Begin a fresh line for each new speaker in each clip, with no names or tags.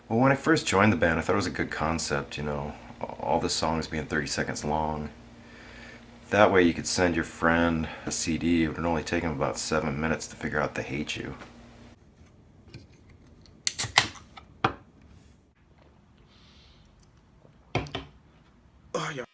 Well, when I first joined the band, I thought it was a good concept, all the songs being 30 seconds long. That way you could send your friend a CD. It would only take him about 7 minutes to figure out they hate you.
Oh, yeah.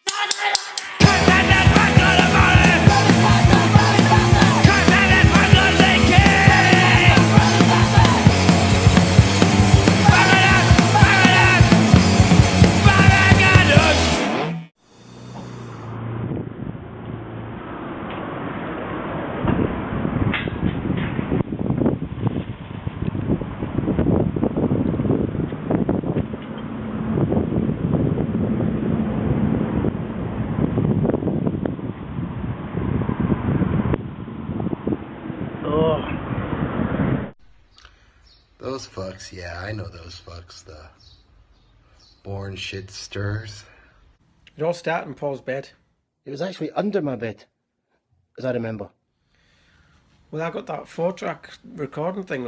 Those fucks, yeah, I know those fucks, the born shit stirs.
It all started in Paul's bed.
It was actually under my bed, as I remember.
Well, I got that 4-track recording thing,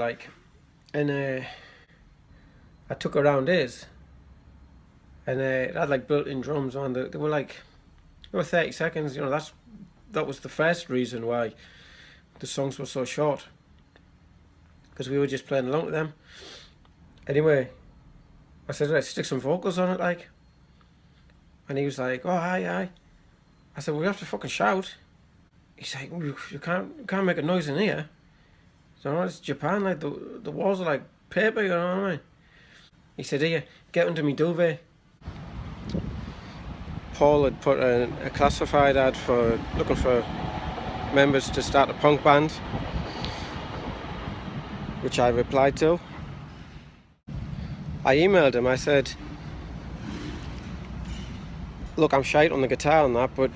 and I took it around his, and it had built-in drums on. They were 30 seconds. That was the first reason why the songs were so short, because we were just playing along to them. Anyway, I said, let's stick some vocals on it, and he was like, oh, aye. I said, well, we have to fucking shout. He's like, well, you can't make a noise in here. So it's Japan, the walls are like paper, you know what I mean? He said, here, get under me duvet. Paul had put a classified ad for looking for members to start a punk band, which I replied to. I emailed him, I said, look, I'm shite on the guitar and that, but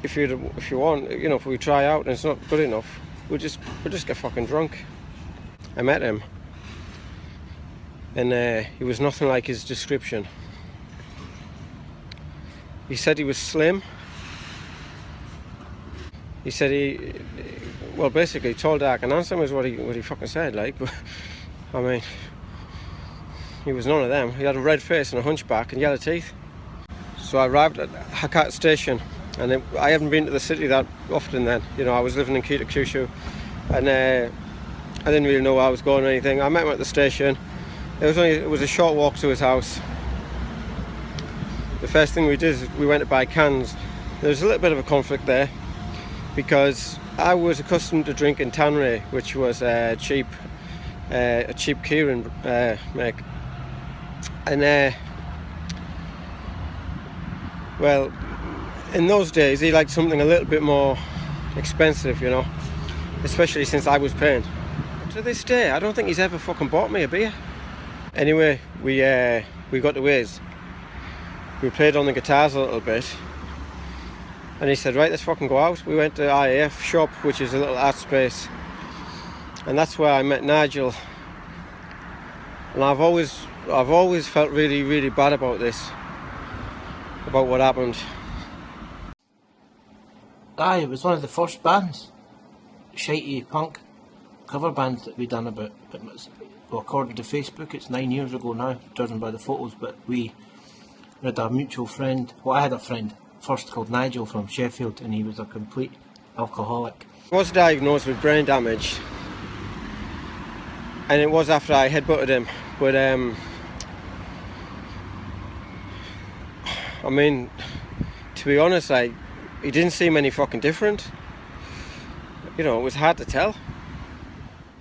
if you want, if we try out and it's not good enough, we'll just get fucking drunk. I met him, and he was nothing like his description. He said he was slim. He said basically tall, dark and handsome is what he fucking said, but I mean, he was none of them. He had a red face and a hunchback and yellow teeth. So I arrived at Hakata station, and I haven't been to the city that often then. I was living in Kyushu, and I didn't really know where I was going or anything. I met him at the station. It was a short walk to his house. The first thing we did is we went to buy cans. There was a little bit of a conflict there, because I was accustomed to drinking Tanray, which was a cheap Kieran make. And well, in those days he liked something a little bit more expensive, especially since I was paying. To this day, I don't think he's ever fucking bought me a beer. Anyway, we got to his. We played on the guitars a little bit, and he said, right, let's fucking go out. We went to IAF shop, which is a little art space, and that's where I met Nigel. And I've always felt really, really bad about this, about what happened.
Aye, it was one of the first bands, shitey punk cover bands that we done about. Well, according to Facebook, it's 9 years ago now, judging by the photos. But we had a mutual friend. Well, I had a friend first called Nigel from Sheffield, and he was a complete alcoholic.
I was diagnosed with brain damage, and it was after I headbutted him. But I mean, to be honest, he didn't seem any fucking different. It was hard to tell.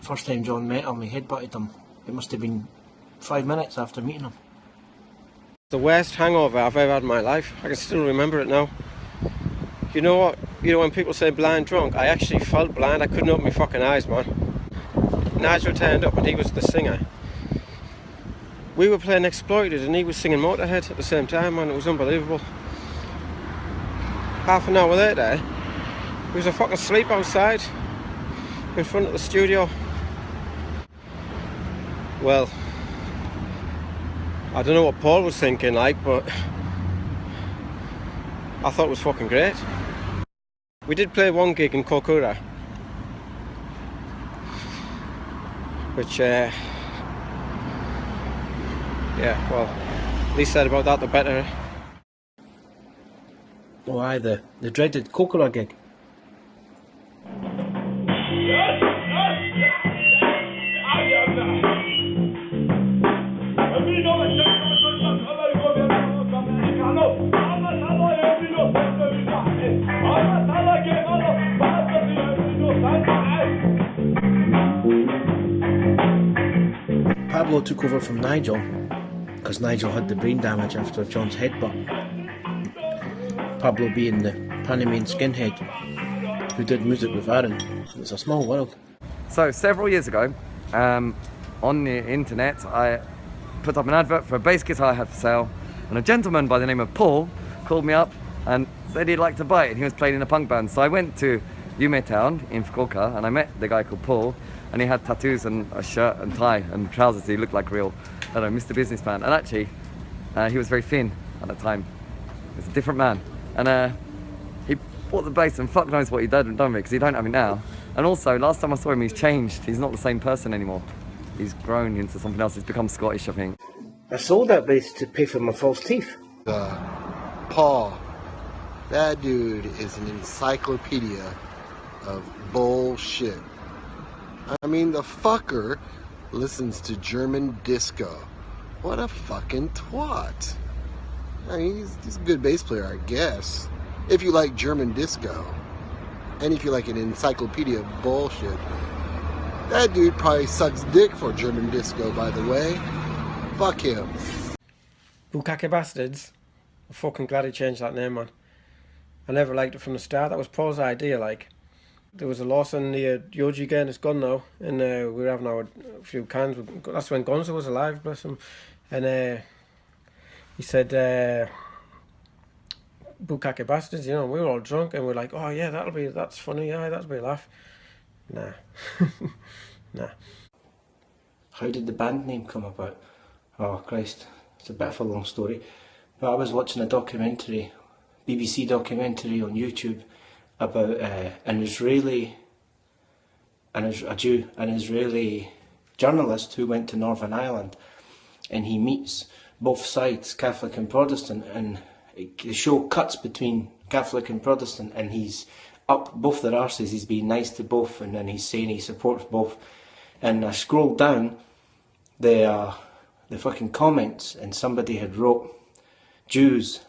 First time John met him, he headbutted him. It must have been 5 minutes after meeting him.
The worst hangover I've ever had in my life. I can still remember it now. You know what? When people say blind drunk, I actually felt blind. I couldn't open my fucking eyes, man. Nigel turned up and he was the singer. We were playing Exploited and he was singing Motorhead at the same time, man. It was unbelievable. Half an hour later, there was a fucking sleep outside in front of the studio. Well, I don't know what Paul was thinking, but I thought it was fucking great. We did play one gig in Kokura, which Yeah, well, least said about that, the better.
Oh aye, the dreaded Kokora gig. Pablo took over from Nigel because Nigel had the brain damage after John's headbutt. Pablo being the Panamanian skinhead who did music with Aaron. It's a small world.
So several years ago, on the internet, I put up an advert for a bass guitar I had for sale, and a gentleman by the name of Paul called me up and said he'd like to buy it, and he was playing in a punk band. So I went to Yume Town in Fukuoka, and I met the guy called Paul, and he had tattoos and a shirt and tie and trousers. He looked like real, I don't know, Mr. Businessman. And actually, he was very thin at the time. He was a different man. And he bought the bass, and fuck knows what he'd done with it, because he don't have it now. And also, last time I saw him, he's changed. He's not the same person anymore. He's grown into something else. He's become Scottish, I think.
I sold that bass to pay for my false teeth.
Paul, that dude is an encyclopedia of bullshit. I mean, the fucker listens to German disco. What a fucking twat. I mean, he's a good bass player, I guess. If you like German disco. And if you like an encyclopedia of bullshit. That dude probably sucks dick for German disco, by the way. Fuck him.
Bukake Bastards. I'm fucking glad he changed that name, man. I never liked it from the start. That was Paul's idea, like. There was a Lawson near Yoji getting his gun now, and we were having a few cans. That's when Gonzo was alive, bless him. And he said, Bukake Bastards, you know, we were all drunk, and we're like, oh yeah, that's funny, yeah, that'll be a laugh. Nah. Nah.
How did the band name come about? Oh Christ, it's a bit of a long story. But I was watching a documentary, BBC documentary on YouTube about an Israeli journalist who went to Northern Ireland, and he meets both sides, Catholic and Protestant, and the show cuts between Catholic and Protestant, and he's up both their arses, he's being nice to both, and then he's saying he supports both. And I scrolled down the fucking comments, and somebody had wrote, Jews,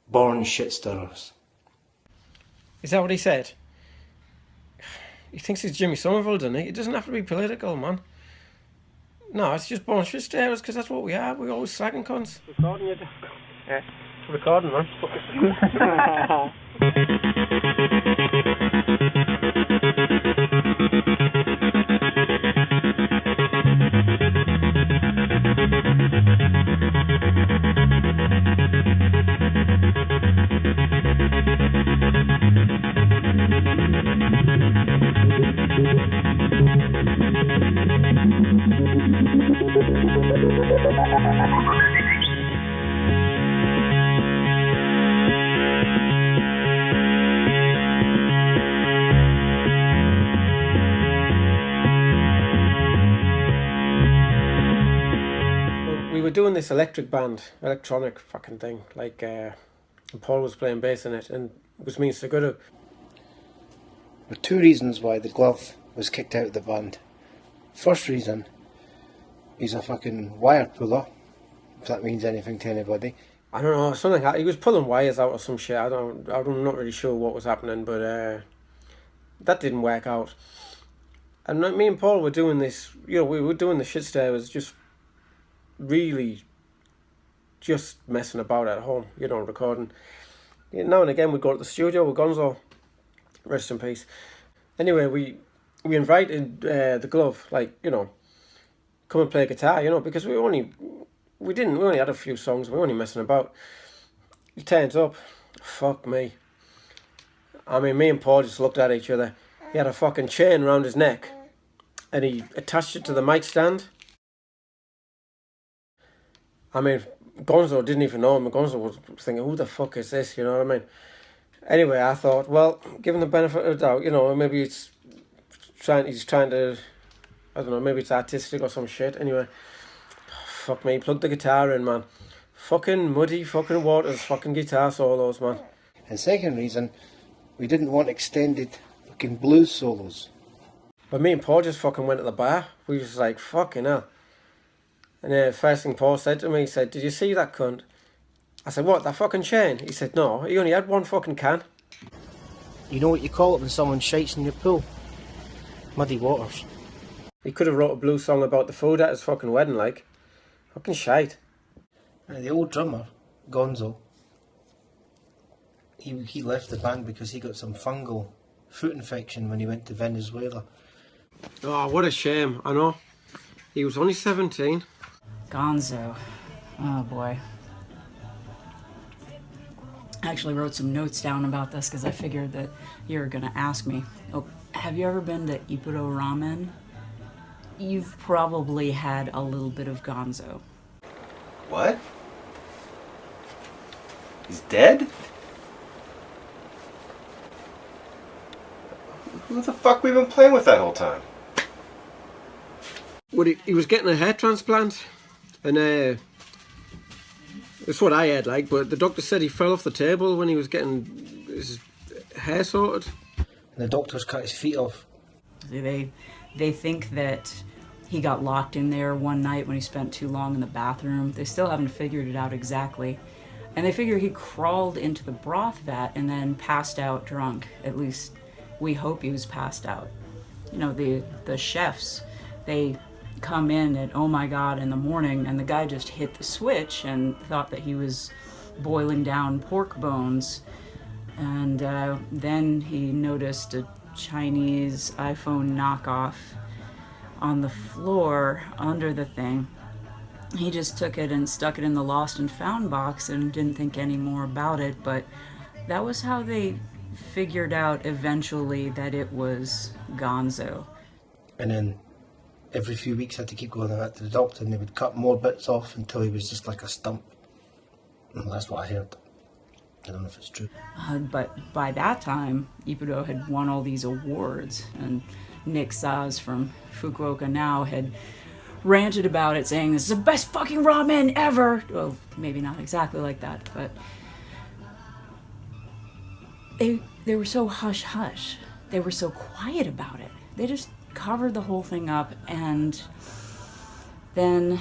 born shit stirrers.
Is that what he said? He thinks he's Jimmy Somerville, doesn't he? It doesn't have to be political, man. No, it's just born shit stirrers, because that's what we are. We're always slagging cunts. Recording you? Yeah. Recording, man. We were doing this electronic fucking thing, like, and Paul was playing bass in it, and it was me and Seguro.
There were two reasons why the glove was kicked out of the band. First reason, he's a fucking wire puller, if that means anything to anybody.
I don't know, something he was pulling wires out or some shit. I'm not really sure what was happening, but that didn't work out. And me and Paul were doing this, you know, we were doing the shit stirrers, just really just messing about at home, you know, recording. Now and again we'd go to the studio with Gonzo, rest in peace. Anyway, we invited the glove, like, you know, come and play guitar, you know, because we only had a few songs, we were only messing about. He turns up, fuck me. I mean, me and Paul just looked at each other. He had a fucking chain around his neck, and he attached it to the mic stand. I mean, Gonzo didn't even know him. Gonzo was thinking, who the fuck is this, you know what I mean? Anyway, I thought, well, give him the benefit of the doubt, you know, maybe he's trying to, I don't know, maybe it's artistic or some shit. Anyway, fuck me, plug the guitar in, man. Fucking Muddy fucking Waters fucking guitar solos, man.
And second reason, we didn't want extended fucking blues solos.
But me and Paul just fucking went to the bar. We was like, fucking hell. And the first thing Paul said to me, he said, did you see that cunt? I said, what, that fucking Shane? He said, no, he only had one fucking can.
You know what you call it when someone shites in your pool? Muddy waters.
He could have wrote a blues song about the food at his fucking wedding, like. Fucking shite.
And the old drummer, Gonzo, he left the band because he got some fungal foot infection when he went to Venezuela.
Oh, what a shame, I know. He was only 17.
Gonzo. Oh boy. I actually wrote some notes down about this because I figured that you were going to ask me. Oh, have you ever been to Ippudo Ramen? You've probably had a little bit of Gonzo.
What? He's dead? Who the fuck we been playing with that whole time?
Well, he was getting a hair transplant. And that's what I had, like. But the doctor said he fell off the table when he was getting his hair sorted.
And the doctors cut his feet off.
They think that he got locked in there one night when he spent too long in the bathroom. They still haven't figured it out exactly. And they figure he crawled into the broth vat and then passed out drunk. At least we hope he was passed out. You know, the chefs, they come in at, oh my God, in the morning, and the guy just hit the switch and thought that he was boiling down pork bones. And then he noticed a Chinese iPhone knockoff on the floor under the thing. He just took it and stuck it in the lost and found box and didn't think any more about it, but that was how they figured out eventually that it was Gonzo.
And then every few weeks had to keep going back to the doctor, and they would cut more bits off until he was just like a stump. Well, that's what I heard. I don't know if it's true.
But by that time, Ippudo had won all these awards, and Nick Saz from Fukuoka Now had ranted about it, saying, this is the best fucking ramen ever! Well, maybe not exactly like that, but they were so hush-hush. They were so quiet about it. They just covered the whole thing up, and then,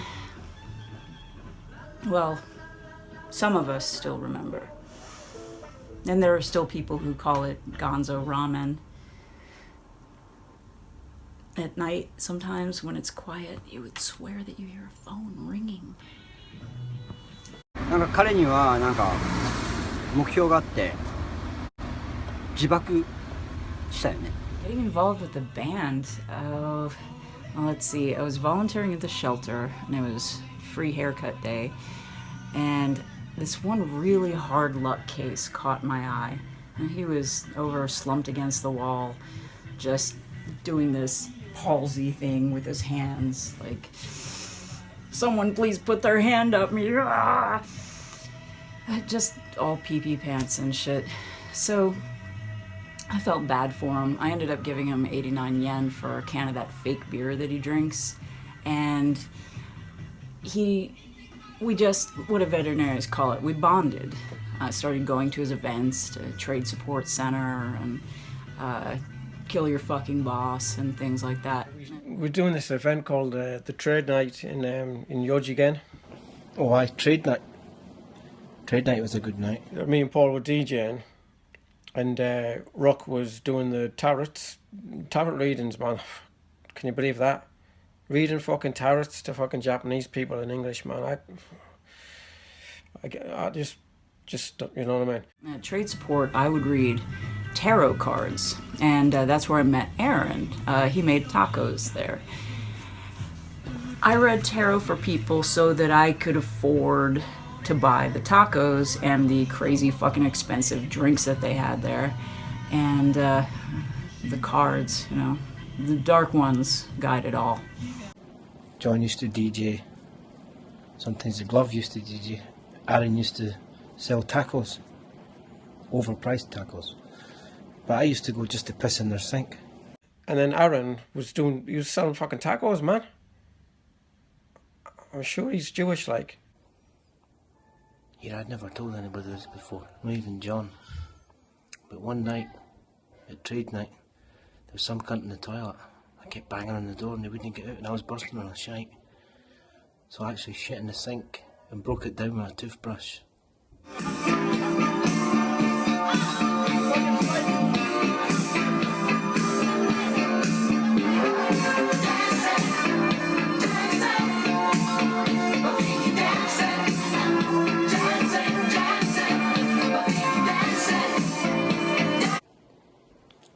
well, some of us still remember. And there are still people who call it Gonzo ramen. At night, sometimes when it's quiet, you would swear that you hear a phone ringing.
なんか彼にはなんか目標があって自爆したよね。
Getting involved with the band, well, let's see, I was volunteering at the shelter, and it was free haircut day, and this one really hard luck case caught my eye, and he was over slumped against the wall, just doing this palsy thing with his hands, like, someone please put their hand up me, just all pee-pee pants and shit. So I felt bad for him. I ended up giving him 89 yen for a can of that fake beer that he drinks, and we just, what do veterinarians call it, we bonded. I started going to his events, to Trade Support Center, and Kill Your Fucking Boss, and things like that.
We're doing this event called the Trade Night in Yojigen.
Oh, aye, trade night. Trade night was a good night.
Me and Paul were DJing, and Rock was doing the tarot readings, man. Can you believe that? Reading fucking tarots to fucking Japanese people in English, man. I just, you know what I mean?
At Trade Support, I would read tarot cards, and that's where I met Aaron. He made tacos there. I read tarot for people so that I could afford to buy the tacos and the crazy fucking expensive drinks that they had there, and the cards, you know, the dark ones guide it all.
John used to DJ. Sometimes the glove used to DJ. Aaron used to sell tacos. Overpriced tacos. But I used to go just to piss in their sink.
And then Aaron he was selling fucking tacos, man. I'm sure he's Jewish, like.
Yeah, I'd never told anybody this before, not even John. But one night, at trade night, there was some cunt in the toilet. I kept banging on the door and they wouldn't get out, and I was bursting on a shite. So I actually shit in the sink and broke it down with a toothbrush.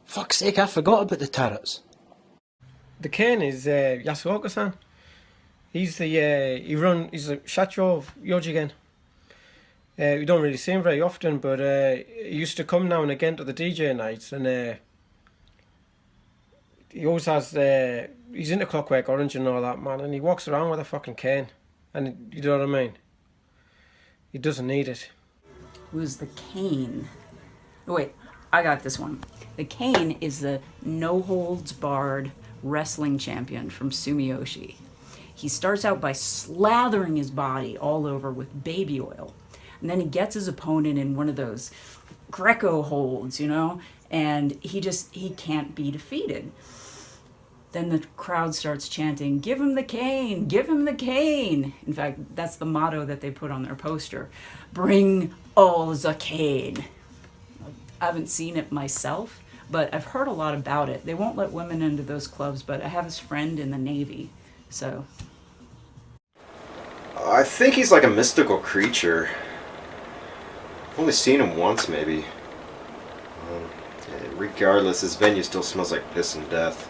Fuck's sake, I forgot about the turrets.
The cane is Yasuoka-san. He's the he's a shacho of Yojigen. We don't really see him very often, but he used to come now and again to the DJ nights, and he always has he's into Clockwork Orange and all that, man, and he walks around with a fucking cane, and you know what I mean. He doesn't need it.
Who's the Cane? Oh, wait, I got this one. The Cane is the no-holds-barred wrestling champion from Sumiyoshi. He starts out by slathering his body all over with baby oil. And then he gets his opponent in one of those Greco holds, you know, and he can't be defeated. Then the crowd starts chanting, "Give him the cane, give him the cane." In fact, that's the motto that they put on their poster. Bring all the cane. I haven't seen it myself, but I've heard a lot about it. They won't let women into those clubs, but I have his friend in the Navy, so.
I think he's like a mystical creature. I've only seen him once, maybe. Regardless, his venue still smells like piss and death.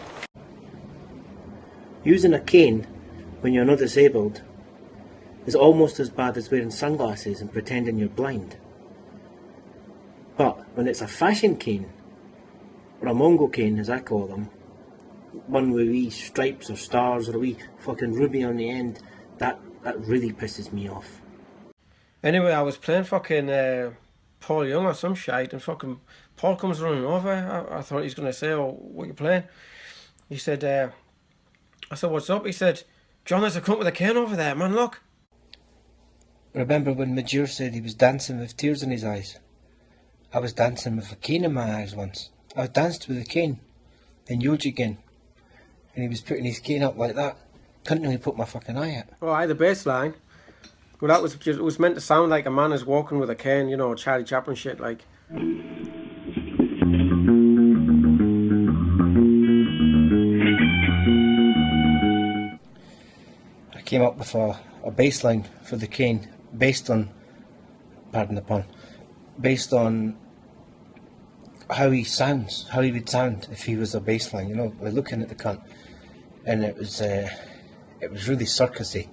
Using a cane when you're not disabled is almost as bad as wearing sunglasses and pretending you're blind. But when it's a fashion cane, or a Mongol cane as I call them, one with wee stripes or stars or a wee fucking ruby on the end, that really pisses me off.
Anyway, I was playing fucking Paul Young or some shite, and fucking Paul comes running over. I thought he was going to say, "Oh, what you playing?" He said, I said, "What's up?" He said, "John, there's a cunt with a cane over there, man, look."
Remember when Major said he was dancing with tears in his eyes? I was dancing with a cane in my eyes once. I danced with a cane in Yojigen, and he was putting his cane up like that. Couldn't really put my fucking eye out.
Oh, I had the bass line. Well, that was just, it was meant to sound like a man is walking with a cane, you know, Charlie Chaplin shit, like.
I came up with a bass line for the cane based on, pardon the pun, based on how he sounds, how he would sound if he was a bass line, you know, by looking at the cunt. And it was really circusy.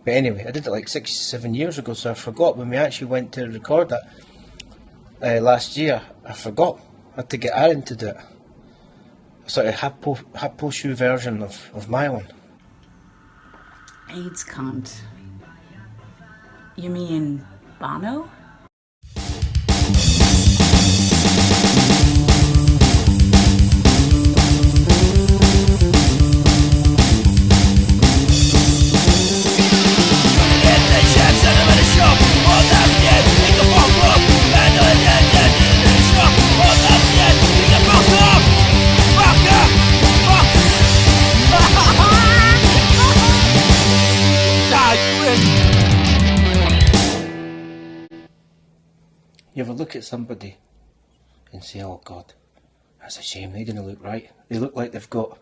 But anyway, I did it like 6-7 years ago, so I forgot when we actually went to record it last year. I forgot. I had to get Aaron to do it. A sort of Happo-shoe version of my one.
AIDS cunt. You mean Bono?
You ever look at somebody and say, "Oh God, that's a shame, they didn't look right. They look like they've got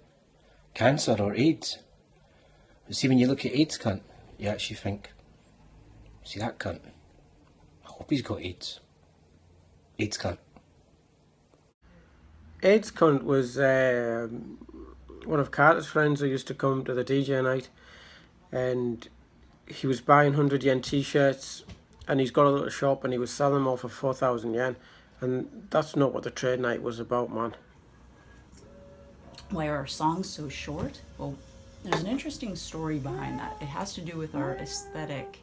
cancer or AIDS." But see, when you look at AIDS cunt, you actually think, see that cunt, I hope he's got AIDS. AIDS cunt.
AIDS cunt was one of Carter's friends who used to come to the DJ night, and he was buying 100 yen t-shirts, and he's got a little shop and he was selling them all for 4,000 yen, and that's not what the trade night was about, man.
Why are our songs so short? Well, there's an interesting story behind that. It has to do with our aesthetic.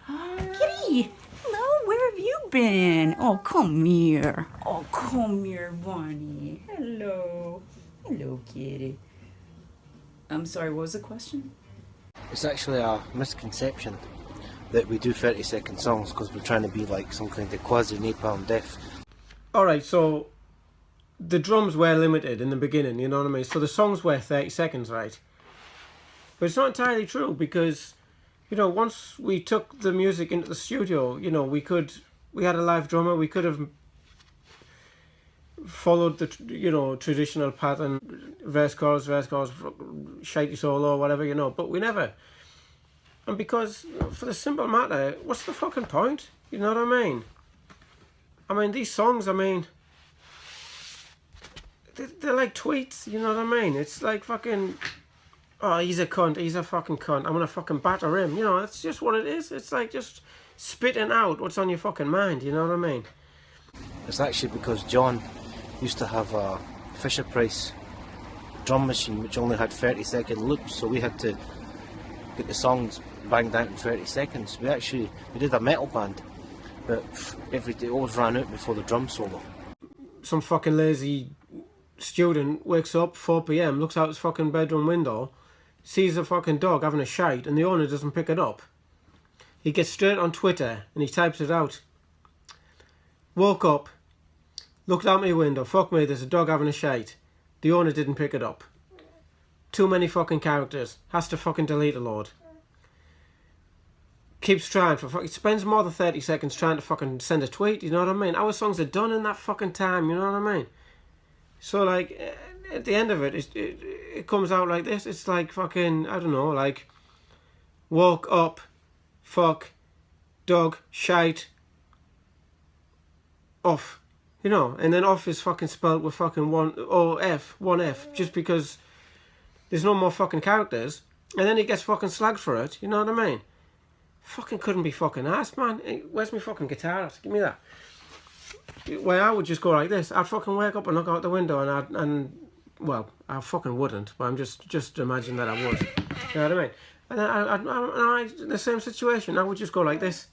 Kitty! Hello, where have you been? Oh, come here. Oh, come here, Bonnie. Hello. Hello, kitty. I'm sorry, what was the question?
It's actually a misconception that we do 30-second songs because we're trying to be like some kind of quasi-napalm death.
Alright, so the drums were limited in the beginning, you know what I mean? So the songs were 30 seconds, right? But it's not entirely true because, you know, once we took the music into the studio, you know, we had a live drummer, we could have followed the, you know, traditional pattern, verse, chorus, shaky solo, whatever, you know, but we never. And because, for the simple matter, what's the fucking point? You know what I mean? I mean, these songs, I mean, they're like tweets, you know what I mean? It's like fucking, oh, he's a cunt, he's a fucking cunt, I'm gonna fucking batter him. You know, it's just what it is. It's like just spitting out what's on your fucking mind, you know what I mean?
It's actually because John used to have a Fisher-Price drum machine which only had 30-second loops, so we had to get the songs banged out in 30 seconds. We did a metal band, but it always ran out before the drum solo.
Some fucking lazy student wakes up 4 PM, looks out his fucking bedroom window, sees a fucking dog having a shite, and the owner doesn't pick it up. He gets straight on Twitter and he types it out. Woke up, looked out my window, fuck me, there's a dog having a shite. The owner didn't pick it up. Too many fucking characters. Has to fucking delete a load. Keeps trying he spends more than 30 seconds trying to fucking send a tweet, you know what I mean? Our songs are done in that fucking time, you know what I mean? So like, at the end of it, it comes out like this. It's like fucking, I don't know, like, woke up, fuck, dog, shite, off. You know, and then off is fucking spelled with fucking one F, just because there's no more fucking characters. And then he gets fucking slagged for it, you know what I mean? Fucking couldn't be fucking asked, man. Where's my fucking guitar at? Give me that. Well, I would just go like this. I'd fucking wake up and look out the window well, I fucking wouldn't, but I'm just imagine that I would. You know what I mean? And then I in the same situation, I would just go like this.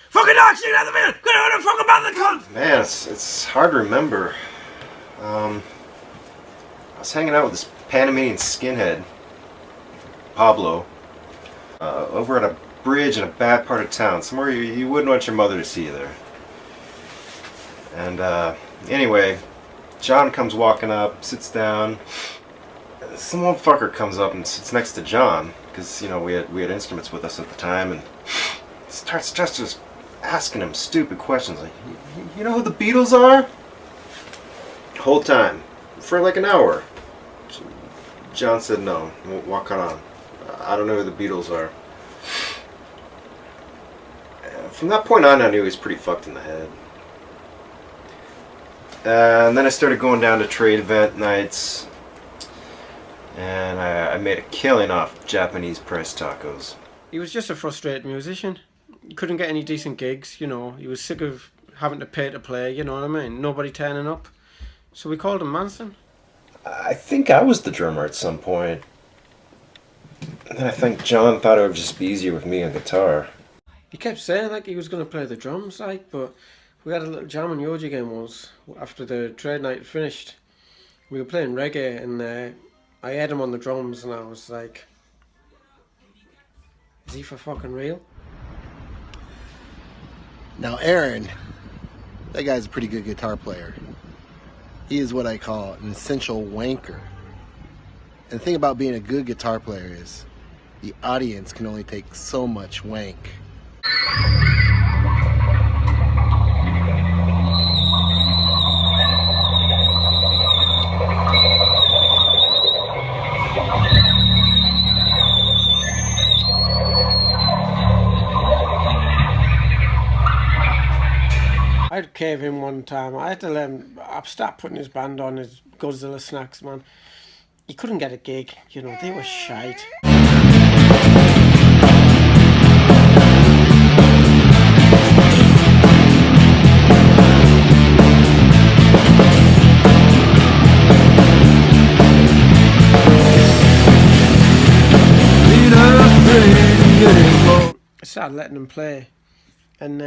Fucking dog shit out the video! Get out of the fucking mouth of the cunt!
Man, it's hard to remember. I was hanging out with this Panamanian skinhead, Pablo, over at a bridge in a bad part of town, somewhere you wouldn't want your mother to see you there. And anyway, John comes walking up, sits down. Some old fucker comes up and sits next to John, because, you know, we had instruments with us at the time, and starts just asking him stupid questions like, you know who the Beatles are? Whole time, for like an hour. John said no. Walk on. I don't know who the Beatles are. From that point on, I knew he was pretty fucked in the head. And then I started going down to trade event nights, and I made a killing off Japanese priced tacos.
He was just a frustrated musician. He couldn't get any decent gigs, you know. He was sick of having to pay to play, you know what I mean? Nobody turning up. So we called him Manson.
I think I was the drummer at some point. And then I think John thought it would just be easier with me on guitar.
He kept saying like he was going to play the drums, like, but we had a little jam and Yoji game once after the trade night finished. We were playing reggae and I had him on the drums and I was like, is he for fucking real?
Now Aaron, that guy's a pretty good guitar player. He is what I call an essential wanker. And the thing about being a good guitar player is the audience can only take so much wank.
I'd cave him one time. I had to let him start putting his band on, his Godzilla Snacks, man. He couldn't get a gig, you know, they were shite. I started letting him play, and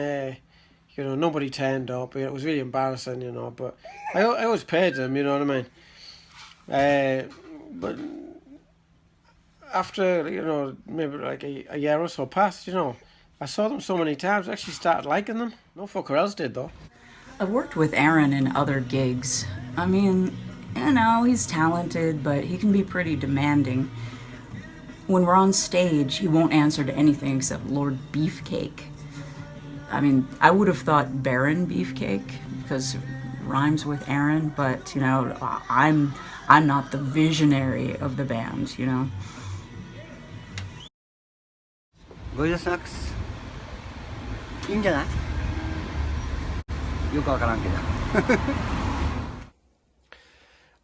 you know, nobody turned up. It was really embarrassing, you know, but I always paid them, you know what I mean? But after, maybe like a year or so passed, I saw them so many times, I actually started liking them. No fucker else did, though.
I've worked with Aaron in other gigs. I mean, he's talented, but he can be pretty demanding. When we're on stage, he won't answer to anything except Lord Beefcake. I mean, I would have thought Baron Beefcake, because it rhymes with Aaron, but, I'm not the visionary of the band,
ゴイドスナックスいいんじゃないよくわからんけど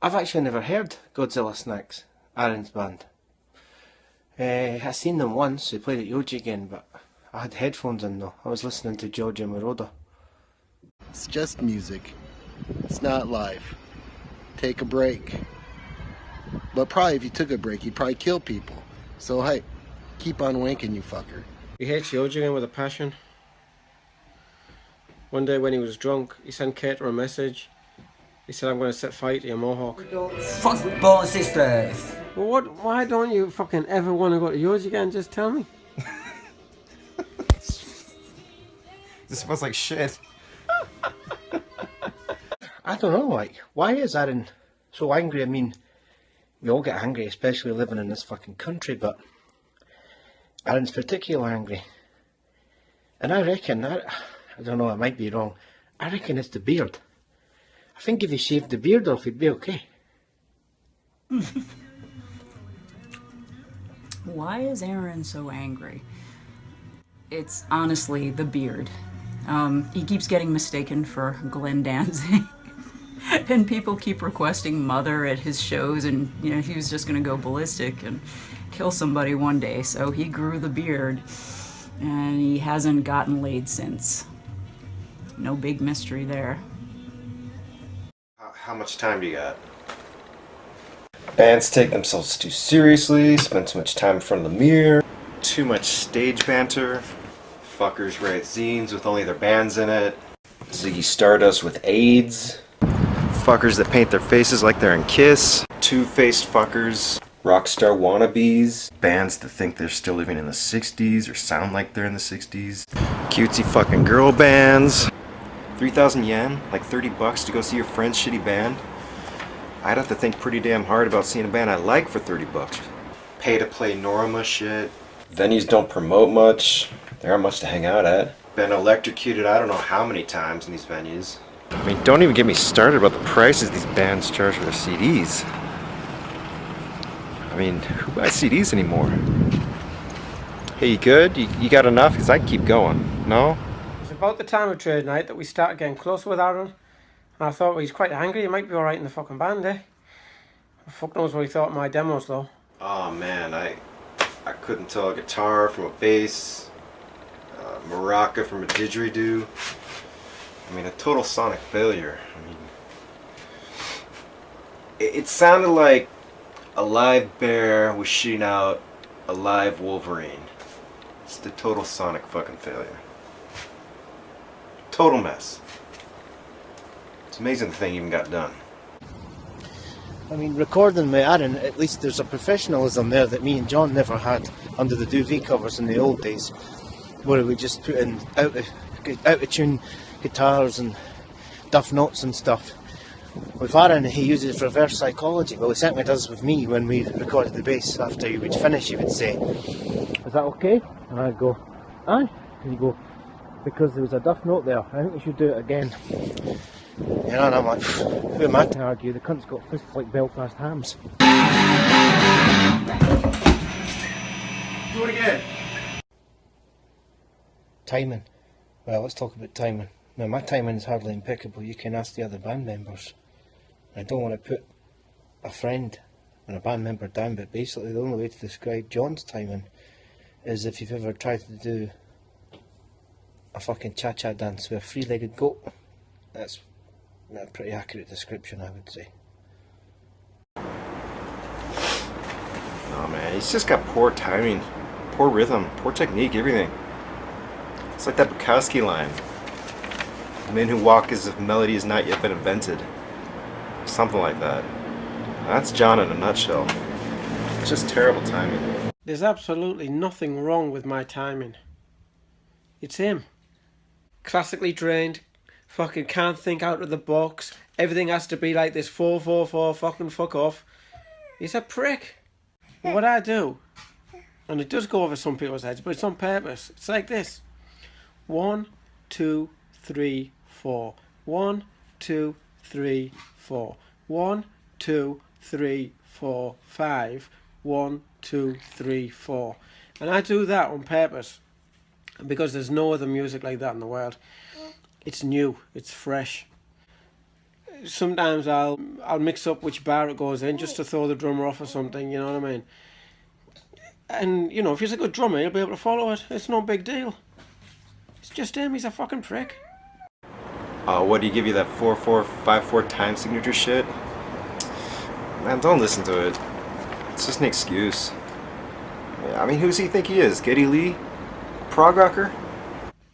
I've actually never heard Godzilla Snacks, Aaron's band. I seen them once, they played at Yoji again, but I had headphones in though. I was listening to Giorgio Moroder.
It's just music. It's not life. Take a break. But probably if you took a break, you'd probably kill people. So hey, keep on wanking, you fucker.
He hates Yojigan with a passion. One day when he was drunk, he sent Kater a message. He said, I'm going to set fire to your mohawk.
Football sisters.
Well, why don't you fucking ever want to go to Yojigan? Just tell me.
This smells like shit.
I don't know, why is Aaron so angry? I mean, we all get angry, especially living in this fucking country, but Aaron's particularly angry. And I reckon, I don't know, I might be wrong, I reckon it's the beard. I think if he shaved the beard off, he'd be okay.
Why is Aaron so angry? It's honestly the beard. He keeps getting mistaken for Glenn Danzig. And people keep requesting Mother at his shows, and he was just gonna go ballistic and kill somebody one day, so he grew the beard, and he hasn't gotten laid since. No big mystery there.
How much time do you got? Bands take themselves too seriously, spend too much time in front of the mirror, too much stage banter, fuckers write zines with only their bands in it, Ziggy Stardust with AIDS, fuckers that paint their faces like they're in Kiss, two-faced fuckers, rockstar wannabes, bands that think they're still living in the 60s or sound like they're in the 60s, cutesy fucking girl bands, 3,000 yen, like 30 bucks to go see your friend's shitty band. I'd have to think pretty damn hard about seeing a band I like for 30 bucks. Pay to play Norma shit. Venues don't promote much. There aren't much to hang out at. Been electrocuted I don't know how many times in these venues. I mean, don't even get me started about the prices these bands charge for their CDs. I mean, who buys CDs anymore? Hey, you good? You got enough? Because I keep going. No?
It's about the time of trade night that we started getting closer with Aaron. And I thought, well, he's quite angry, he might be alright in the fucking band, eh? Fuck knows what he thought of my demos, though.
Oh man, I couldn't tell a guitar from a bass, maraca from a didgeridoo. I mean, a total sonic failure. I mean, it sounded like a live bear was shooting out a live Wolverine. It's the total sonic fucking failure. Total mess. It's amazing the thing even got done.
I mean, recording with Aaron, at least there's a professionalism there that me and John never had under the Duvet covers in the old days, where we just put in out of tune guitars and duff notes and stuff. With Aaron, he uses it for reverse psychology. Well, he certainly does with me when we recorded the bass. After he would finish, he would say, "Is that okay?" And I'd go, "Aye." And he'd go, "Because there was a duff note there. I think we should do it again." You know, and I'm like, who am I to argue? The cunt's got fists like Belfast hams.
Do it again.
Timing. Well, let's talk about timing. Now, my timing is hardly impeccable. You can ask the other band members. I don't want to put a friend and a band member down, but basically the only way to describe John's timing is if you've ever tried to do a fucking cha-cha dance with a three-legged goat. That's a pretty accurate description, I would say.
Oh man, he's just got poor timing, poor rhythm, poor technique, everything. It's like that Bukowski line. Men who walk as if melody has not yet been invented. Something like that. That's John in a nutshell. It's just terrible timing.
There's absolutely nothing wrong with my timing. It's him. Classically trained, fucking can't think out of the box. Everything has to be like this 4-4-4, fucking fuck off. He's a prick. But what I do, and it does go over some people's heads, but it's on purpose. It's like this. 1, 2, 3, 4. 1, 2, 3, 4. 1, 2, 3, 4, 5. 1, 2, 3, 4. And I do that on purpose because there's no other music like that in the world. It's new, it's fresh. Sometimes I'll mix up which bar it goes in just to throw the drummer off or something, you know what I mean? And, you know, if he's a good drummer, he'll be able to follow it. It's no big deal. It's just him, he's a fucking prick.
What do you give you that 4-4-5-4 time signature shit? Man, don't listen to it. It's just an excuse. I mean, who's he think he is? Geddy Lee? Prog rocker?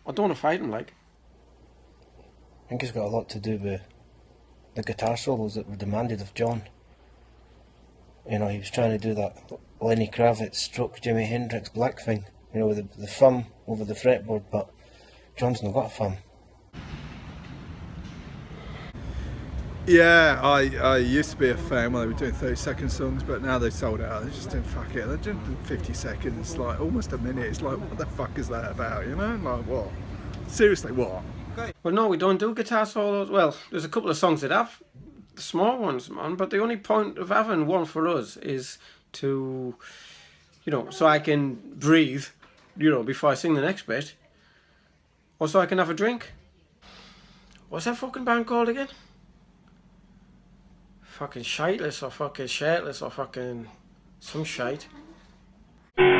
I don't want to fight him, like.
I think it's got a lot to do with the guitar solos that were demanded of John. You know, he was trying to do that Lenny Kravitz stroke Jimi Hendrix black thing, you know, with the thumb over the fretboard, but John's not got a thumb.
Yeah, I used to be a fan when they were doing 30-second songs, but now they've sold out. They're just doing fuck it. They're doing 50 seconds, like almost a minute. It's like, what the fuck is that about, you know? Like, what? Seriously, what?
Well, no, we don't do guitar solos. Well, there's a couple of songs that have small ones, man, but the only point of having one for us is to, you know, so I can breathe, you know, before I sing the next bit, or so I can have a drink. What's that fucking band called again? Fucking shiteless or fucking shirtless or fucking some shite.
We're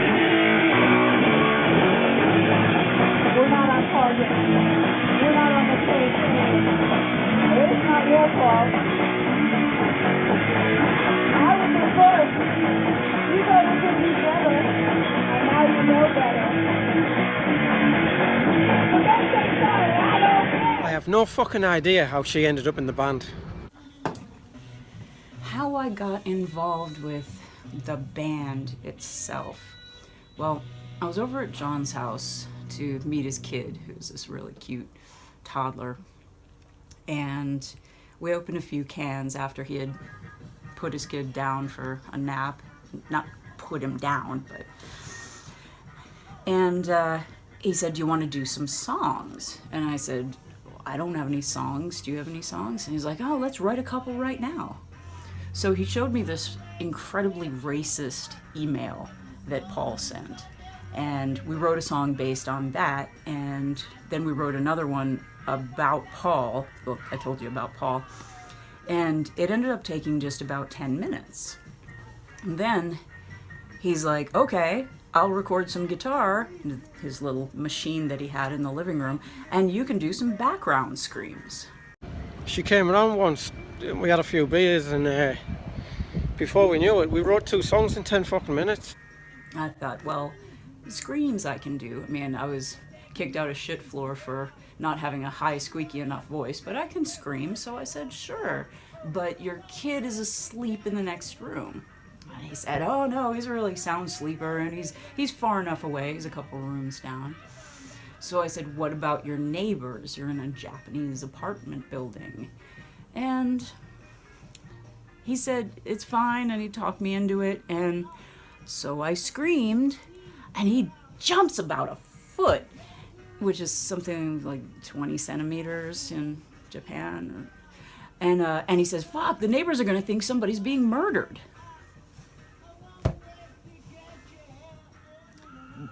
not on target. We're not on the same page. It's not your fault. I was the first. You thought it could be better, and now you know better. But don't say sorry, I don't care.
I have no fucking idea how she ended up in the band.
How I got involved with the band itself. Well, I was over at John's house to meet his kid, who's this really cute toddler. And we opened a few cans after he had put his kid down for a nap. Not put him down, but... And he said, do you want to do some songs? And I said, I don't have any songs. Do you have any songs? And he's like, oh, let's write a couple right now. So he showed me this incredibly racist email that Paul sent. And we wrote a song based on that, and then we wrote another one about Paul. Well, I told you about Paul. And it ended up taking just about 10 minutes. And then he's like, okay, I'll record some guitar, his little machine that he had in the living room, and you can do some background screams.
She came around once, we had a few beers, and before we knew it, we wrote 2 songs in 10 fucking minutes.
I thought, well, screams I can do. I mean, I was kicked out of shit floor for not having a high, squeaky enough voice, but I can scream, so I said, sure, but your kid is asleep in the next room. And he said, oh no, he's a really sound sleeper, and he's far enough away, he's a couple rooms down. So I said, what about your neighbors? You're in a Japanese apartment building. And he said, it's fine, and he talked me into it, and so I screamed, and he jumps about a foot, which is something like 20 centimeters in Japan. And he says, fuck, the neighbors are gonna think somebody's being murdered.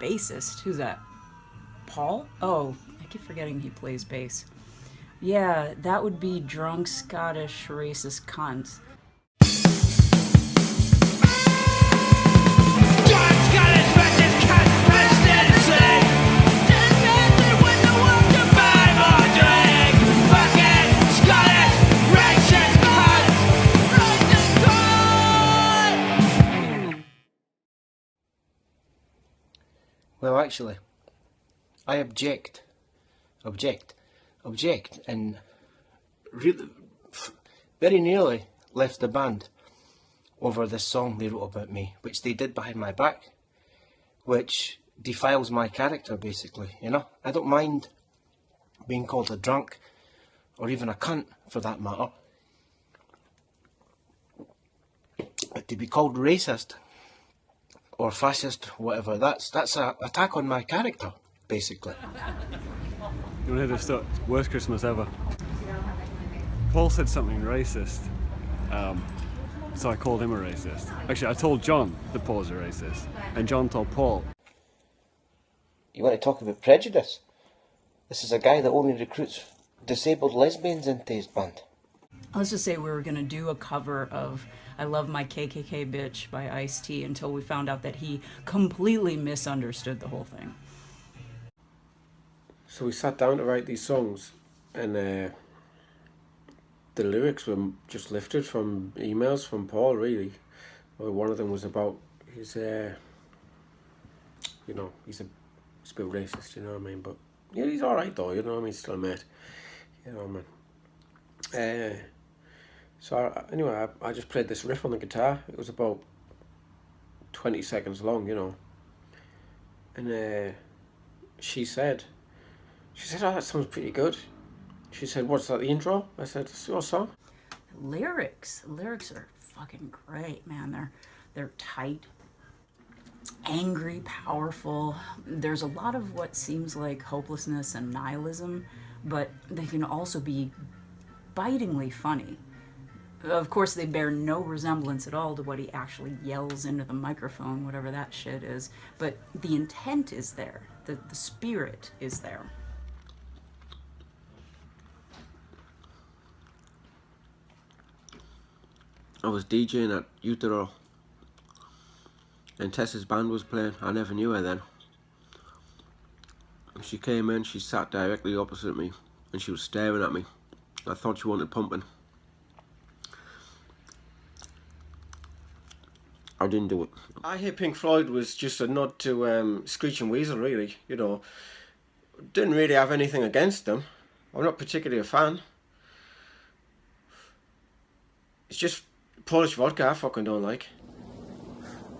Bassist, who's that? Paul? Oh, I keep forgetting he plays bass. Yeah, that would be drunk Scottish racist cunt.
Well, actually, I object, and really, very nearly left the band over this song they wrote about me, which they did behind my back. which defiles my character, basically, you know? I don't mind being called a drunk, or even a cunt, for that matter. But to be called racist, or fascist, whatever, that's an attack on my character, basically.
You want to hear the worst Christmas ever? Paul said something racist, so I called him a racist. Actually, I told John that Paul's a racist, and John told Paul.
You want to talk about prejudice? This is a guy that only recruits disabled lesbians into his band.
Let's just say we were going to do a cover of I Love My KKK Bitch by Ice-T until we found out that he completely misunderstood the whole thing.
So we sat down to write these songs, and the lyrics were just lifted from emails from Paul, really. Well, one of them was about his, you know, he's a bit racist, you know what I mean? But yeah, he's alright though, you know what I mean? He's still a mate, you know, man. So anyway, I just played this riff on the guitar. It was about 20 seconds long, you know. And she said, oh, that sounds pretty good. She said, what's that, the intro? I said, it's your song.
Lyrics are fucking great, man. They're tight, angry, powerful. There's a lot of what seems like hopelessness and nihilism, but they can also be bitingly funny. Of course, they bear no resemblance at all to what he actually yells into the microphone, whatever that shit is. But the intent is there. The spirit is there.
I was DJing at Utero, and Tessa's band was playing. I never knew her then. She came in, she sat directly opposite me, and she was staring at me. I thought she wanted pumping. I didn't do it. I Hear Pink Floyd was just a nod to Screeching Weasel, really. You know, didn't really have anything against them. I'm not particularly a fan. It's just Polish vodka I fucking don't like.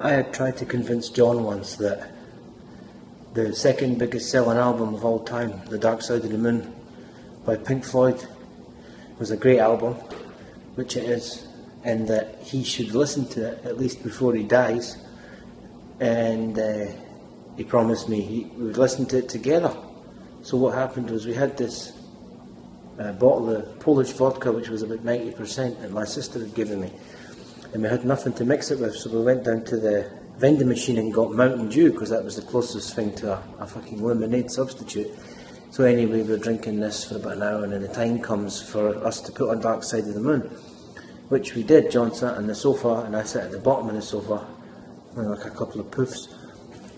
I had tried to convince John once that the second biggest selling album of all time, The Dark Side of the Moon by Pink Floyd, was a great album, which it is, and that he should listen to it at least before he dies. And he promised me we would listen to it together. So what happened was we had this bottle of Polish vodka, which was about 90%, that my sister had given me, and we had nothing to mix it with, so we went down to the vending machine and got Mountain Dew, because that was the closest thing to a fucking lemonade substitute. So anyway, we were drinking this for about an hour, and then the time comes for us to put on Dark Side of the Moon, which we did. John sat on the sofa, and I sat at the bottom of the sofa, with like a couple of poofs,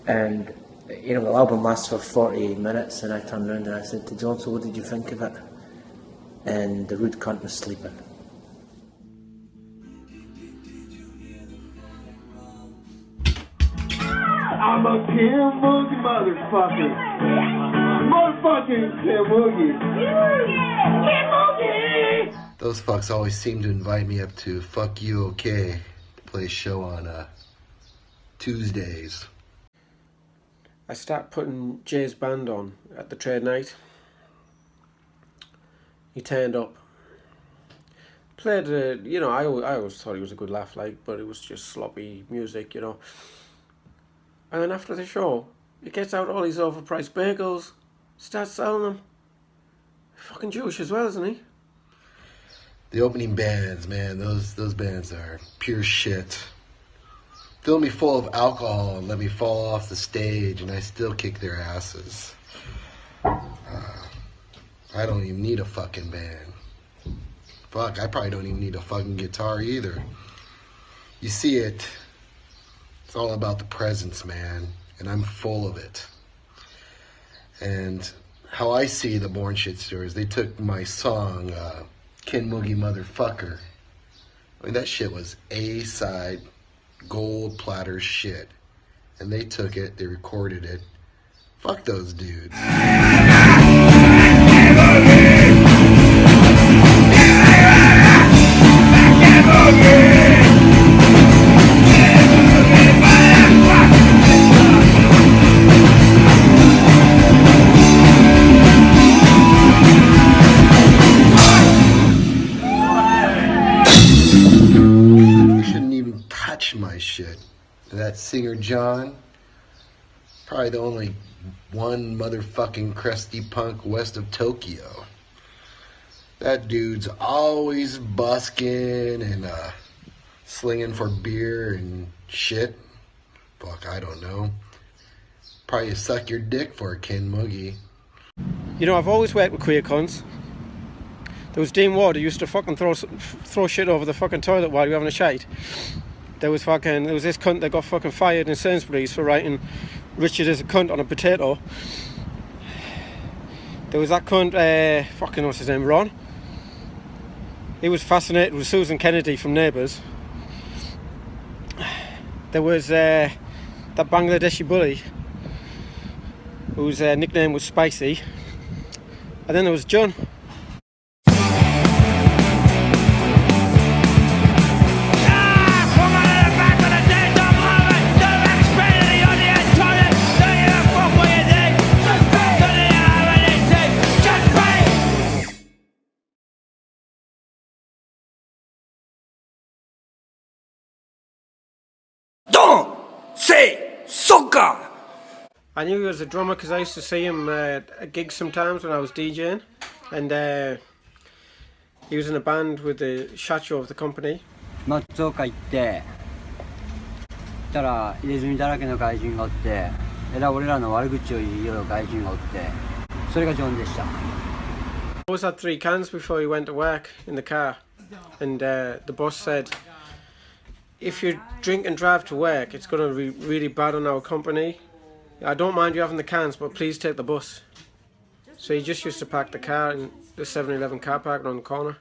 and you know, the album lasts for 48 minutes, and I turned around and I said to John, so what did you think of it? And the rude cunt was sleeping.
I'm a Kim Boogie motherfucker. Motherfucking Kim Boogie. Kim Boogie!
Those fucks always seem to invite me up to Fuck You Okay, to play a show on Tuesdays.
I started putting Jay's band on at the trade night. He turned up. Played, you know, I always thought he was a good laugh, like, but it was just sloppy music, you know. And then after the show, he gets out all these overpriced bagels, starts selling them. Fucking Jewish as well, isn't he?
The opening bands, man, those bands are pure shit. Fill me full of alcohol and let me fall off the stage, and I still kick their asses. I don't even need a fucking band. Fuck, I probably don't even need a fucking guitar either. You see it. It's all about the presence, man, and I'm full of it. And how I see the Born Shit Stories, they took my song, Ken Moogie Motherfucker. I mean, that shit was A-side, gold platter shit. And they took it, they recorded it. Fuck those dudes. that singer John. Probably the only one motherfucking crusty punk west of Tokyo. That dude's always busking and slinging for beer and shit. Fuck, I don't know. Probably suck your dick for a Ken Moogie.
You know, I've always worked with queer cunts. There was Dean Ward who used to fucking throw shit over the fucking toilet while you were having a shite. There was this cunt that got fucking fired in Sainsbury's for writing Richard is a cunt on a potato. There was that cunt, fucking what's his name, Ron. He was fascinated with Susan Kennedy from Neighbours. There was that Bangladeshi bully whose nickname was Spicy. And then there was John.
Don't say soccer!
I knew he was a drummer because I used to see him at gigs sometimes when I was DJing, and he was in a band with the Shacho of the company.
松岡行ってたら入れ墨だらけの外人がおって俺らの悪口を言うような外人がおってそれがジョンでした。
Always had 3 cans before he went to work in the car, and the boss said, if you drink and drive to work, it's going to be really bad on our company. I don't mind you having the cans, but please take the bus. So he just used to park the car in the 7-Eleven car park around the corner.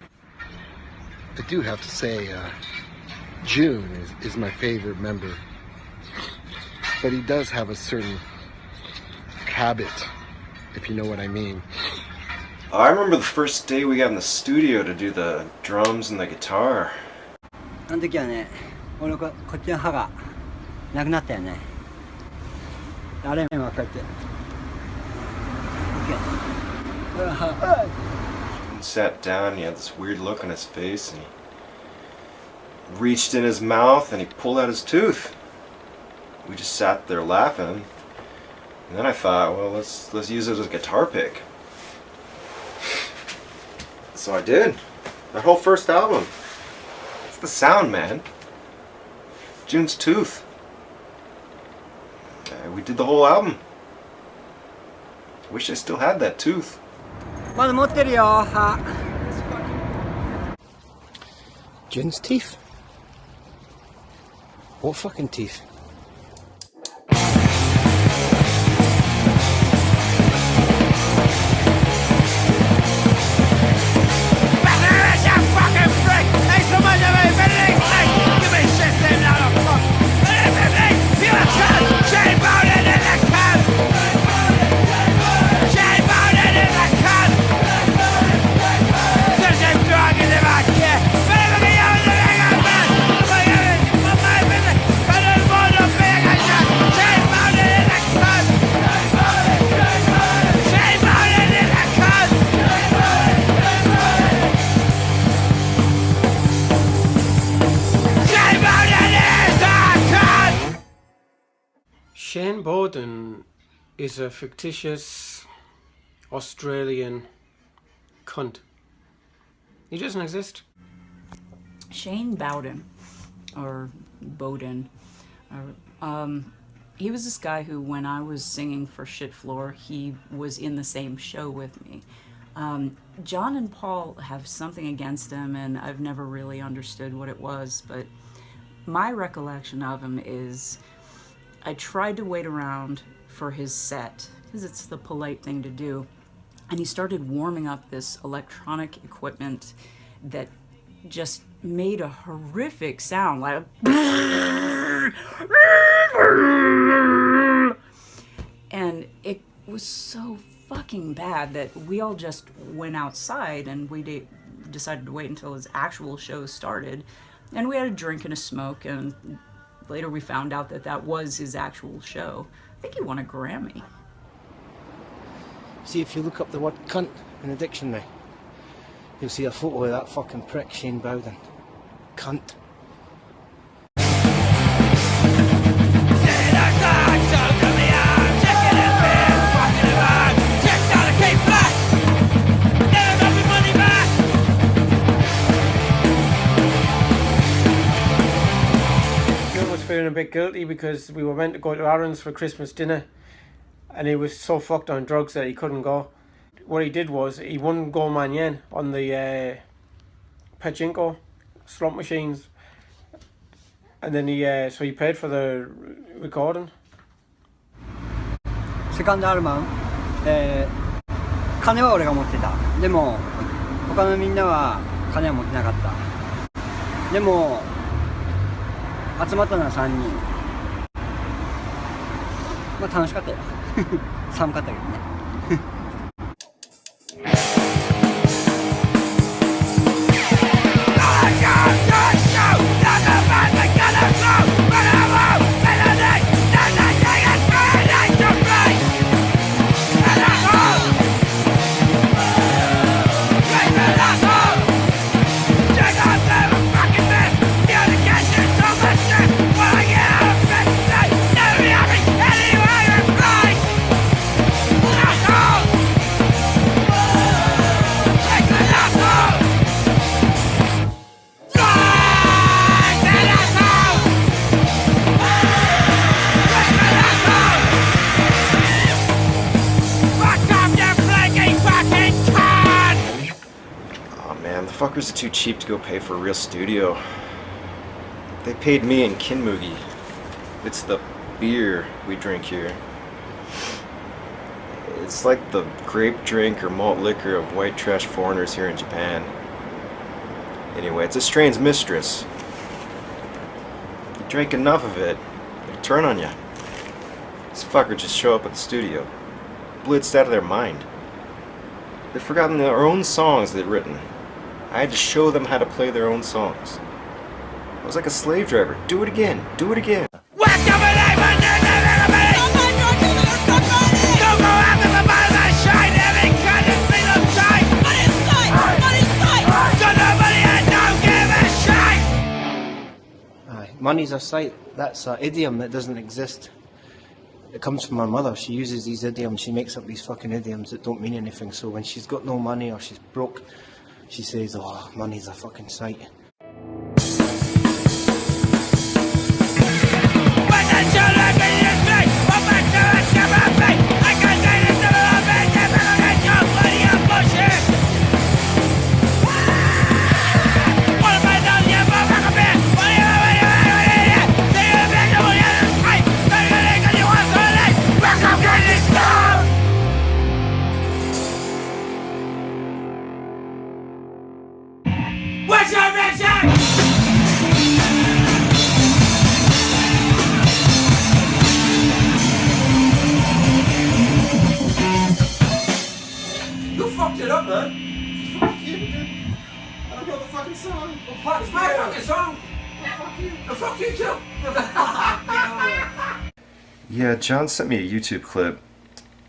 I do have to say, June is my favorite member. But he does have a certain habit, if you know what I mean.
I remember the first day we got in the studio to do the drums and the guitar.
あの時はね、俺こっちの歯がなくなったよね。あれ今こうやって。
He sat down and he had this weird look on his face and he reached in his mouth and he pulled out his tooth. We just sat there laughing. And then I thought, well, let's use it as a guitar pick. So I did. That whole first album. It's the sound, man. June's tooth. We did the whole album. Wish I still had that tooth.
まだ持ってるよ歯。
Jin's teeth? What fucking teeth?
Shane Bowden is a fictitious Australian cunt. He doesn't exist.
Shane Bowden, or Bowden, he was this guy who, when I was singing for Shit Floor, he was in the same show with me. John and Paul have something against him, and I've never really understood what it was, but my recollection of him is I tried to wait around for his set, because it's the polite thing to do, and he started warming up this electronic equipment that just made a horrific sound, like and it was so fucking bad that we all just went outside and we decided to wait until his actual show started, and we had a drink and a smoke, and later we found out that that was his actual show. I think he won a Grammy.
See, if you look up the word cunt in the dictionary, you'll see a photo of that fucking prick Shane Bowden. Cunt.
bit guilty because we were meant to go to Aaron's for Christmas dinner, and he was so fucked on drugs that he couldn't go. What he did was he won Goldman Yen on the pachinko slot machines, and then so he paid for the recording.
セカンドアルバム、金は俺が持ってた。でも他のみんなは金は持ってなかった。でも集まったのは3人。まあ楽しかったよ。寒かったけどね。
Fuckers are too cheap to go pay for a real studio. They paid me in Kinmugi. It's the beer we drink here. It's like the grape drink or malt liquor of white trash foreigners here in Japan. Anyway, it's a strange mistress. You drink enough of it, it'll turn on you. These fuckers just show up at the studio, blitzed out of their mind. They've forgotten their own songs they'd written. I had to show them how to play their own songs. I was like a slave driver. Do it again. Do it again.
Money's a sight. That's an idiom that doesn't exist. It comes from my mother. She uses these idioms. She makes up these fucking idioms that don't mean anything. So when she's got no money or she's broke, she says, oh, money's a fucking sight.
What's your mission? You fucked it up, man.
Fuck you, dude. I don't know the fucking song.
Well, it's my fucking song. Well, fuck you. Well, fuck you too.
Yeah, John sent me a YouTube clip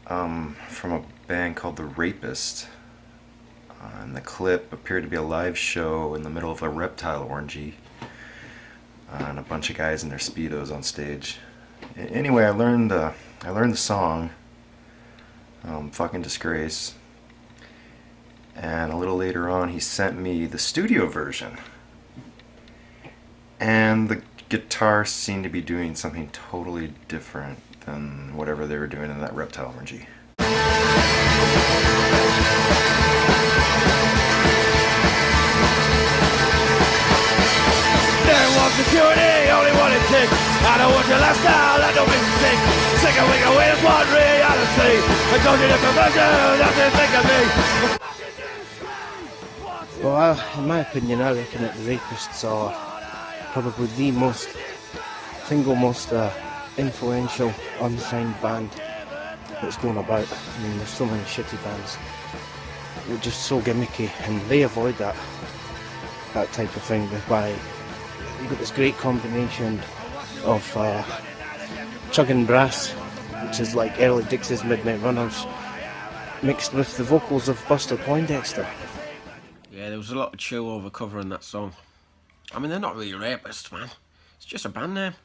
from a band called The Rapist. And the clip appeared to be a live show in the middle of a reptile orgy, and a bunch of guys in their speedos on stage. Anyway, I learned the song, "Fucking Disgrace," and a little later on, he sent me the studio version, and the guitar seemed to be doing something totally different than whatever they were doing in that reptile orgy.
Security, only one in six. I don't want your lifestyle, I don't make you sick. Sick of wicked with one reality. I told you the conversion, nothing think of me.
Well, in my opinion, I reckon that the Rapists are probably the single most influential unsigned band that's going about. I mean, there's so many shitty bands. They're just so gimmicky, and they avoid that type of thing by. You've got this great combination of chugging brass, which is like early Dixie's Midnight Runners, mixed with the vocals of Buster Poindexter.
Yeah, there was a lot of chill over covering that song. I mean, they're not really rapists, man. It's just a band name.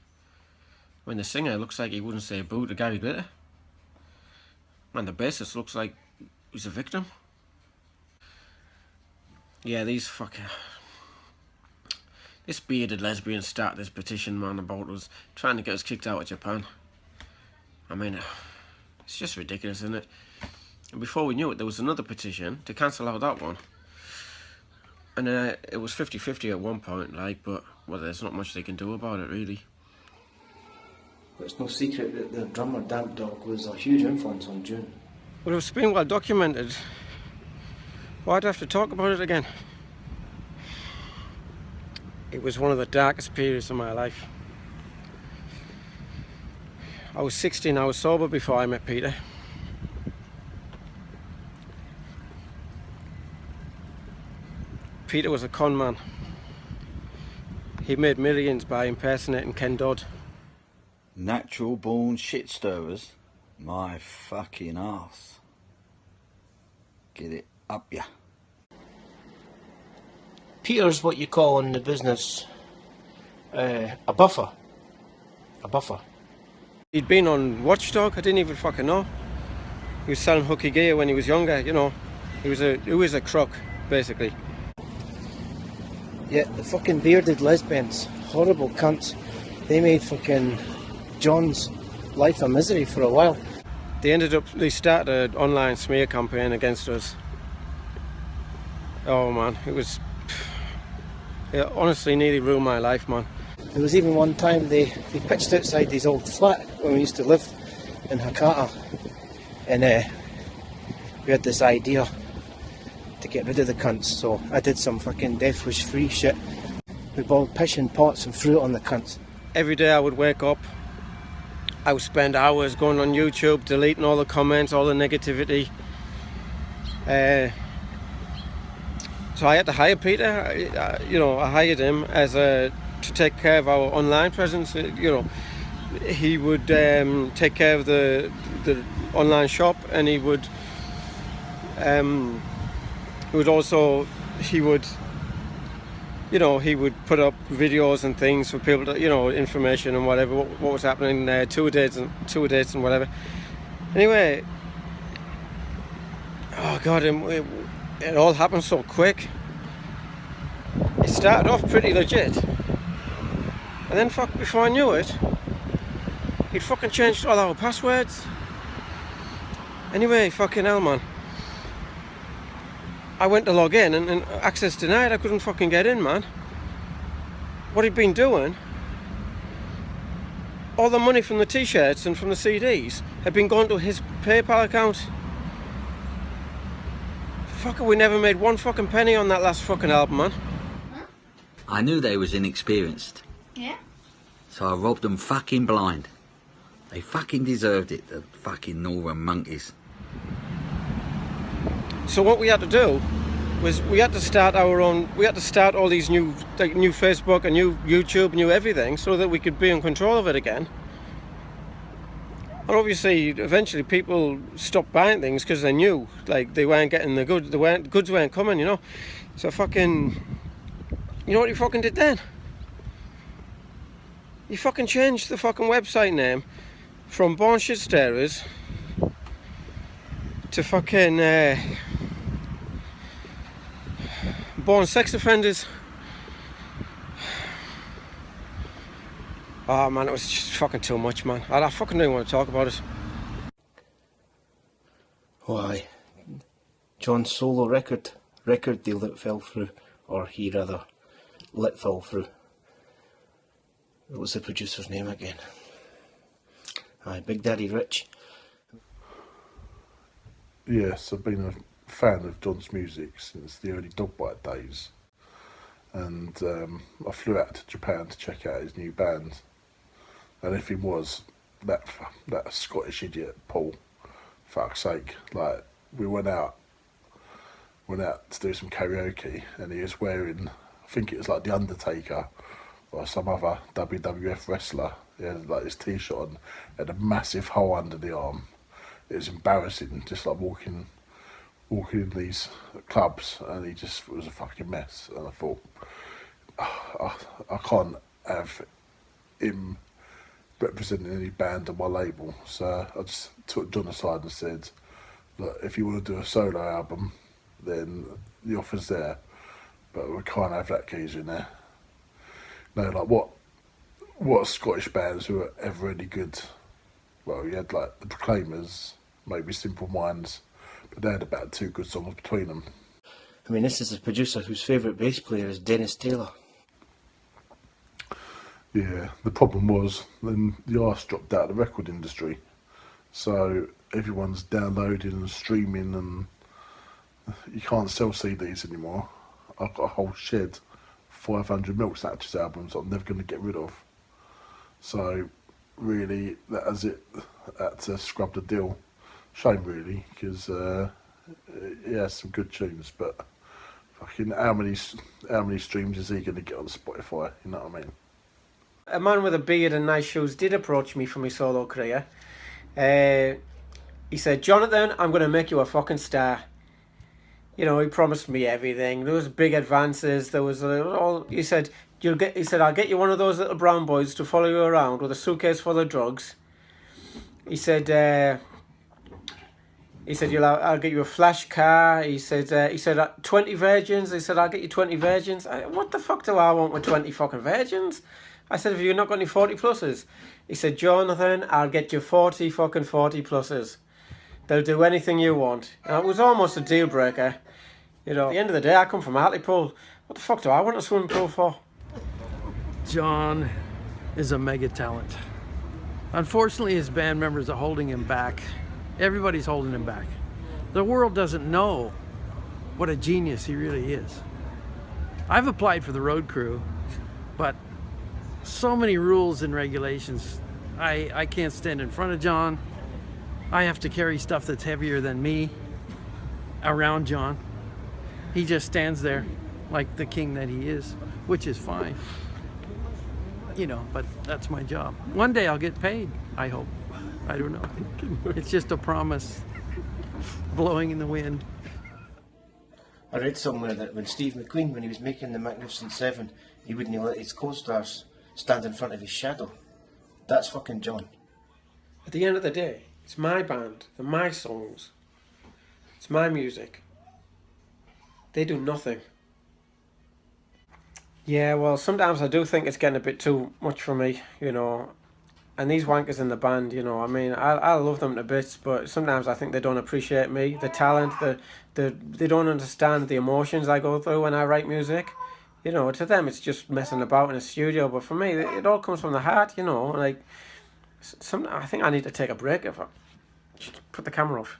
I mean, the singer looks like he wouldn't say boo to Gary Glitter. Man, the bassist looks like he's a victim. This bearded lesbian started this petition, man, about us trying to get us kicked out of Japan. I mean, it's just ridiculous, isn't it? And before we knew it, there was another petition to cancel out that one. And it was 50-50 at one point, like, but, well, there's not much they can do about it, really.
But it's no secret that the drummer Damp Dog was a huge influence on June.
Well, it's been well documented. Why'd I have to talk about it again? It was one of the darkest periods of my life. I was 16, I was sober before I met Peter. Peter was a con man. He made millions by impersonating Ken Dodd.
Natural born shit stirrers? My fucking ass. Get it up ya.
Peter's what you call in the business a buffer. A buffer.
He'd been on Watchdog, I didn't even fucking know. He was selling hooky gear when he was younger, you know. He was a crook, basically.
Yeah, the fucking bearded lesbians, horrible cunts. They made fucking John's life a misery for a while.
They started an online smear campaign against us. Oh man, it honestly nearly ruined my life, man.
There was even one time they pitched outside his old flat when we used to live in Hakata, and we had this idea to get rid of the cunts, so I did some fucking Death Wish free shit. We boiled piss in pots and threw it on the cunts.
Every day I would wake up, I would spend hours going on YouTube, deleting all the comments, all the negativity. So I had to hire Peter. I hired him to take care of our online presence. He would take care of the online shop, and he would put up videos and things for people to, information and whatever, what was happening, tour dates and whatever. Anyway, oh god, it all happened so quick. It started off pretty legit, and then before I knew it, he'd fucking changed all our passwords. Anyway, fucking hell, man. I went to log in and access denied. I couldn't fucking get in, man. What he'd been doing, all the money from the t-shirts and from the CDs had been going to his PayPal account. Fucker, we never made one fucking penny on that last fucking album, man.
I knew they was inexperienced.
Yeah?
So I robbed them fucking blind. They fucking deserved it, the fucking northern monkeys.
So what we had to do was we had to start all these new Facebook and new YouTube, new everything, so that we could be in control of it again. And obviously, eventually people stopped buying things because they knew, like, they weren't getting the goods, goods weren't coming, So fucking, you know what he fucking did then? He fucking changed the fucking website name from Born Shit Starers to fucking Born Sex Offenders. Oh man, it was just fucking too much, man. I fucking don't even want to talk about it.
Why? John's solo record deal that fell through, or he rather let fall through. What was the producer's name again? Aye, Big Daddy Rich.
Yes, I've been a fan of John's music since the early Dogbite days, and I flew out to Japan to check out his new band. And if he was that Scottish idiot Paul, fuck's sake, like, we went out to do some karaoke, and he was wearing, I think it was like The Undertaker or some other WWF wrestler. He had like his t-shirt on, had a massive hole under the arm. It was embarrassing, just like walking in these clubs, and he just was a fucking mess. And I thought, I can't have him representing any band on my label. So I just took John aside and said, look, if you want to do a solo album, then the offer's there, but we can't have that geezer in there. No, like what Scottish bands who are ever any good? Well, you had like the Proclaimers, maybe Simple Minds, but they had about 2 good songs between them.
I mean, this is a producer whose favourite bass player is Dennis Taylor.
Yeah, the problem was then the arse dropped out of the record industry, so everyone's downloading and streaming, and you can't sell CDs anymore. I've got a whole shed, 500 Milk Snatchers albums I'm never going to get rid of. So really, that has it. Had to scrub the deal. Shame really, because he has some good tunes, but fucking how many streams is he going to get on Spotify? You know what I mean?
A man with a beard and nice shoes did approach me for my solo career. He said, "Jonathan, I'm going to make you a fucking star." You know, he promised me everything. There was big advances. There was all. He said, He said, "I'll get you one of those little brown boys to follow you around with a suitcase full of drugs." He said, I'll get you a flash car." He said, 20 virgins. He said, "I'll get you 20 virgins." What the fuck do I want with 20 fucking virgins? I said, "Have you not got any 40 pluses?" He said, "Jonathan, I'll get you 40 pluses. They'll do anything you want." And it was almost a deal breaker. You know, at the end of the day, I come from Hartlepool. What the fuck do I want a swimming pool for?
John is a mega talent. Unfortunately, his band members are holding him back. Everybody's holding him back. The world doesn't know what a genius he really is. I've applied for the road crew, but so many rules and regulations. I can't stand in front of John. I have to carry stuff that's heavier than me around John. He just stands there like the king that he is, which is fine. You know, but that's my job. One day I'll get paid, I hope. I don't know. It's just a promise blowing in the wind.
I read somewhere that when Steve McQueen, when he was making the Magnificent Seven, he wouldn't let his co-stars stand in front of his shadow. That's fucking John.
At the end of the day, it's my band. They're my songs. It's my music. They do nothing. Yeah, well, sometimes I do think it's getting a bit too much for me, you know. And these wankers in the band, you know, I mean, I love them to bits, but sometimes I think they don't appreciate me, the talent, they don't understand the emotions I go through when I write music. You know, to them it's just messing about in a studio, but for me, it all comes from the heart, you know. Like, I think I need to take a break. Just put the camera off.